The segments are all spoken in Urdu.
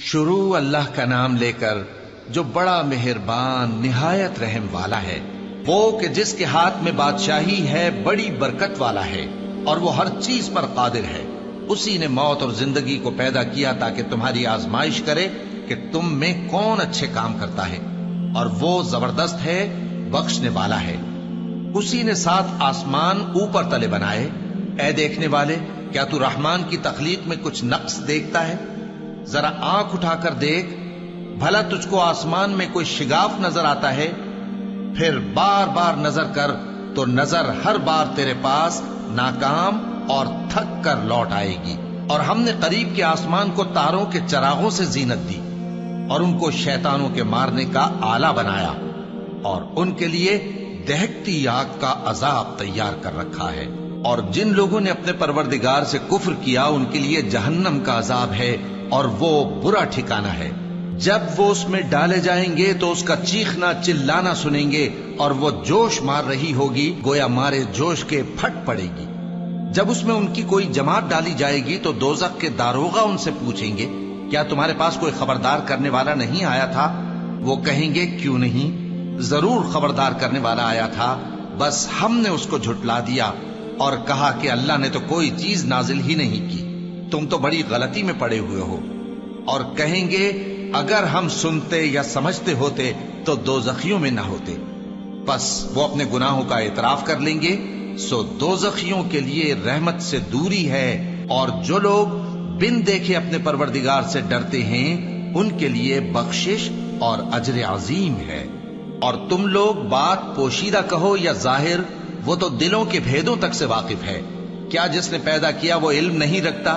شروع اللہ کا نام لے کر جو بڑا مہربان نہایت رحم والا ہے، وہ کہ جس کے ہاتھ میں بادشاہی ہے، بڑی برکت والا ہے اور وہ ہر چیز پر قادر ہے۔ اسی نے موت اور زندگی کو پیدا کیا تاکہ تمہاری آزمائش کرے کہ تم میں کون اچھے کام کرتا ہے، اور وہ زبردست ہے، بخشنے والا ہے۔ اسی نے 7 آسمان اوپر تلے بنائے۔ اے دیکھنے والے، کیا تو رحمان کی تخلیق میں کچھ نقص دیکھتا ہے؟ ذرا آنکھ اٹھا کر دیکھ، بھلا تجھ کو آسمان میں کوئی شگاف نظر آتا ہے؟ پھر بار بار نظر کر تو نظر ہر بار تیرے پاس ناکام اور تھک کر لوٹ آئے گی۔ اور ہم نے قریب کے آسمان کو تاروں کے چراغوں سے زینت دی اور ان کو شیطانوں کے مارنے کا آلہ بنایا، اور ان کے لیے دہکتی آگ کا عذاب تیار کر رکھا ہے۔ اور جن لوگوں نے اپنے پروردگار سے کفر کیا، ان کے لیے جہنم کا عذاب ہے اور وہ برا ٹھکانہ ہے۔ جب وہ اس میں ڈالے جائیں گے تو اس کا چیخنا چلانا سنیں گے، اور وہ جوش مار رہی ہوگی، گویا مارے جوش کے پھٹ پڑے گی۔ جب اس میں ان کی کوئی جماعت ڈالی جائے گی تو دوزخ کے داروغہ ان سے پوچھیں گے، کیا تمہارے پاس کوئی خبردار کرنے والا نہیں آیا تھا؟ وہ کہیں گے، کیوں نہیں، ضرور خبردار کرنے والا آیا تھا، بس ہم نے اس کو جھٹلا دیا اور کہا کہ اللہ نے تو کوئی چیز نازل ہی نہیں کی، تم تو بڑی غلطی میں پڑے ہوئے ہو۔ اور کہیں گے، اگر ہم سنتے یا سمجھتے ہوتے تو دوزخیوں میں نہ ہوتے۔ پس وہ اپنے گناہوں کا اعتراف کر لیں گے، سو دوزخیوں کے لیے رحمت سے دوری ہے، اور جو لوگ بن دیکھے اپنے پروردگار سے ڈرتے ہیں، ان کے لیے بخشش اور اجر عظیم ہے۔ اور تم لوگ بات پوشیدہ کہو یا ظاہر، وہ تو دلوں کے بھیدوں تک سے واقف ہے۔ کیا جس نے پیدا کیا وہ علم نہیں رکھتا؟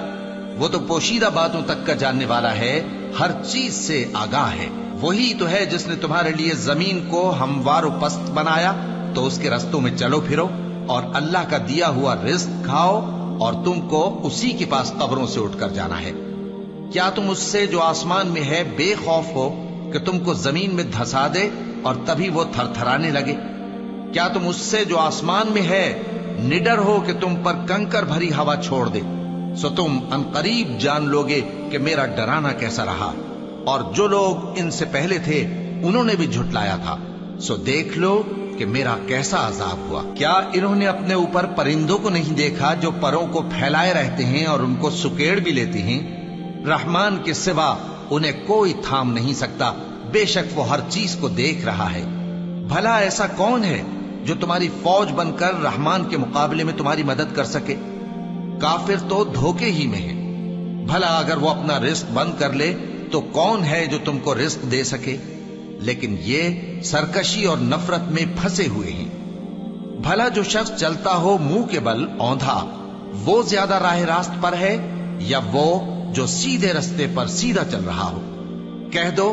وہ تو پوشیدہ باتوں تک کا جاننے والا ہے، ہر چیز سے آگاہ ہے۔ وہی تو ہے جس نے تمہارے لیے زمین کو ہموار و پست بنایا، تو اس کے رستوں میں چلو پھرو، اور اللہ کا دیا ہوا رزق کھاؤ، اور تم کو اسی کے پاس قبروں سے اٹھ کر جانا ہے۔ کیا تم اس سے جو آسمان میں ہے بے خوف ہو کہ تم کو زمین میں دھسا دے اور تبھی وہ تھر تھرانے لگے؟ کیا تم اس سے جو آسمان میں ہے نڈر ہو کہ تم پر کنکر بھری ہوا چھوڑ دے؟ سو تم عنقریب جان لوگے کہ میرا ڈرانا کیسا رہا۔ اور جو لوگ ان سے پہلے تھے انہوں نے بھی جھٹلایا تھا، سو دیکھ لو کہ میرا کیسا عذاب ہوا۔ کیا انہوں نے اپنے اوپر پرندوں کو نہیں دیکھا جو پروں کو پھیلائے رہتے ہیں اور ان کو سکیڑ بھی لیتے ہیں؟ رحمان کے سوا انہیں کوئی تھام نہیں سکتا، بے شک وہ ہر چیز کو دیکھ رہا ہے۔ بھلا ایسا کون ہے جو تمہاری فوج بن کر رحمان کے مقابلے میں تمہاری مدد کر سکے؟ کافر تو دھوکے ہی میں ہے۔ بھلا اگر وہ اپنا رزق بند کر لے تو کون ہے جو تم کو رزق دے سکے؟ لیکن یہ سرکشی اور نفرت میں پھنسے ہوئے ہیں۔ بھلا جو شخص چلتا ہو منہ کے بل اوندھا، وہ زیادہ راہ راست پر ہے یا وہ جو سیدھے رستے پر سیدھا چل رہا ہو؟ کہہ دو،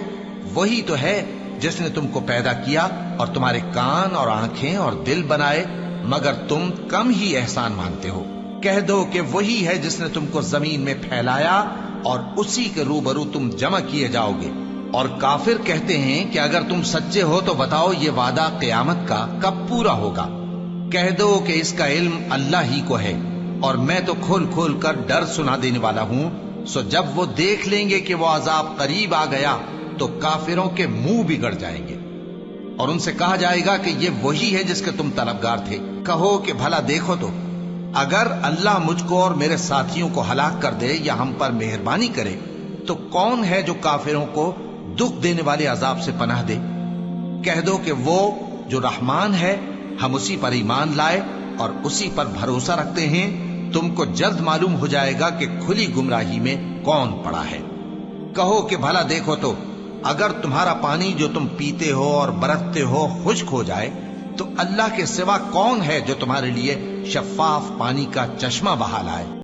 وہی تو ہے جس نے تم کو پیدا کیا اور تمہارے کان اور آنکھیں اور دل بنائے، مگر تم کم ہی احسان مانتے ہو۔ کہہ دو کہ وہی ہے جس نے تم کو زمین میں پھیلایا اور اسی کے روبرو تم جمع کیے جاؤ گے۔ اور کافر کہتے ہیں کہ اگر تم سچے ہو تو بتاؤ یہ وعدہ قیامت کا کب پورا ہوگا؟ کہہ دو کہ اس کا علم اللہ ہی کو ہے، اور میں تو کھول کھول کر ڈر سنا دینے والا ہوں۔ سو جب وہ دیکھ لیں گے کہ وہ عذاب قریب آ گیا تو کافروں کے منہ بگڑ جائیں گے، اور ان سے کہا جائے گا کہ یہ وہی ہے جس کے تم طلبگار تھے۔ کہو کہ بھلا دیکھو تو، اگر اللہ مجھ کو اور میرے ساتھیوں کو ہلاک کر دے یا ہم پر مہربانی کرے تو کون ہے جو کافروں کو دکھ دینے والے عذاب سے پناہ دے؟ کہہ دو کہ وہ جو رحمان ہے، ہم اسی پر ایمان لائے اور اسی پر بھروسہ رکھتے ہیں۔ تم کو جلد معلوم ہو جائے گا کہ کھلی گمراہی میں کون پڑا ہے۔ کہو کہ بھلا دیکھو تو، اگر تمہارا پانی جو تم پیتے ہو اور برتتے ہو خشک ہو جائے تو اللہ کے سوا کون ہے جو تمہارے لیے شفاف پانی کا چشمہ بہا لائے؟